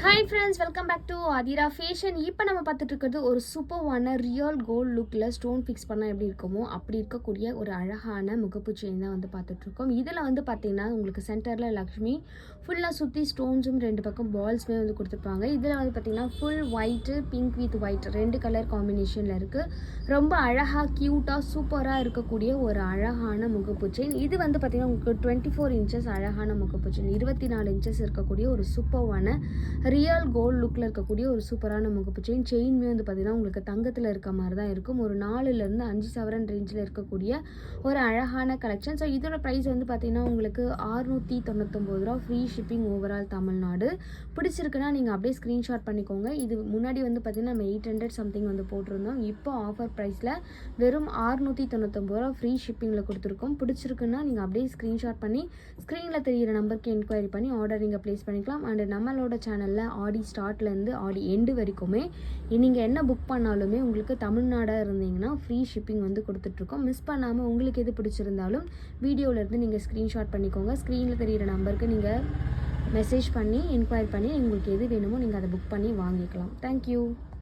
Hi friends, welcome back to Athira fashion. இப்போ நம்ம பார்த்துட்டு இருக்கிறது ஒரு சூப்பர்வான ரியல் கோல்டு லுக்கில் ஸ்டோன் ஃபிக்ஸ் பண்ணால் எப்படி இருக்குமோ அப்படி இருக்கக்கூடிய ஒரு அழகான முகப்பு செயின் தான் வந்து பார்த்துட்ருக்கோம். இதில் வந்து பார்த்தீங்கன்னா உங்களுக்கு சென்டரில் லக்ஷ்மி ஃபுல்லாக சுற்றி ஸ்டோன்ஸும் ரெண்டு பக்கம் பால்ஸுமே வந்து கொடுத்துருப்பாங்க. இதில் வந்து பார்த்தீங்கன்னா full white pink with white ரெண்டு கலர் காம்பினேஷனில் இருக்குது. ரொம்ப அழகாக க்யூட்டாக சூப்பராக இருக்கக்கூடிய ஒரு அழகான முகப்பு செயின். இது வந்து பார்த்திங்கன்னா உங்களுக்கு 24 இன்ச்சஸ் அழகான முகப்பு செயின், 24 இன்ச்சஸ் இருக்கக்கூடிய ஒரு சூப்பர்வான ரியல் கோல்டு லுக்கில் இருக்கக்கூடிய ஒரு சூப்பரான முகப்பு செயின்மே வந்து பார்த்திங்கன்னா உங்களுக்கு தங்கத்தில் இருக்க மாதிரி தான் இருக்கும். ஒரு 4லேருந்து 5 சவரன் ரேஞ்சில் இருக்கக்கூடிய ஒரு அழகான கலெக்ஷன். ஸோ இதோட ப்ரைஸ் வந்து பார்த்திங்கன்னா உங்களுக்கு 699 ரூபா, ஃப்ரீ ஷிப்பிங் ஓவரால் தமிழ்நாடு. பிடிச்சிருக்குன்னா நீங்கள் அப்படியே ஸ்க்ரீன்ஷாட் பண்ணிக்கோங்க. இது முன்னாடி வந்து பார்த்திங்கன்னா நம்ம 800 சம்திங் வந்து போட்டிருந்தோம். இப்போ ஆஃபர் ப்ரைஸில் வெறும் 699 ரூபா ஃப்ரீ ஷிப்பிங்கில் கொடுத்துருக்கோம். பிடிச்சிருக்குன்னா நீங்கள் அப்படியே ஸ்க்ரீன்ஷாட் பண்ணி ஸ்க்ரீனில் தெரிகிற நம்பருக்கு என்கொயரி பண்ணி ஆர்டர் நீங்கள் ப்ளேஸ் பண்ணிக்கலாம். அண்ட் நம்மளோட சேனலில் ஆடி ஸ்டார்ட்லேருந்து ஆடி எண்டு வரைக்குமே நீங்கள் என்ன புக் பண்ணாலுமே உங்களுக்கு தமிழ்நாடாக இருந்தீங்கன்னா ஃப்ரீ ஷிப்பிங் வந்து கொடுத்துட்ருக்கோம். மிஸ் பண்ணாமல் உங்களுக்கு எது பிடிச்சிருந்தாலும் வீடியோவிலேருந்து நீங்கள் ஸ்க்ரீன்ஷாட் பண்ணிக்கோங்க. ஸ்க்ரீனில் தெரிகிற நம்பருக்கு நீங்கள் மெசேஜ் பண்ணி என்கொயரி பண்ணி உங்களுக்கு எது வேணுமோ நீங்கள் அதை புக் பண்ணி வாங்கிக்கலாம். தேங்க்யூ.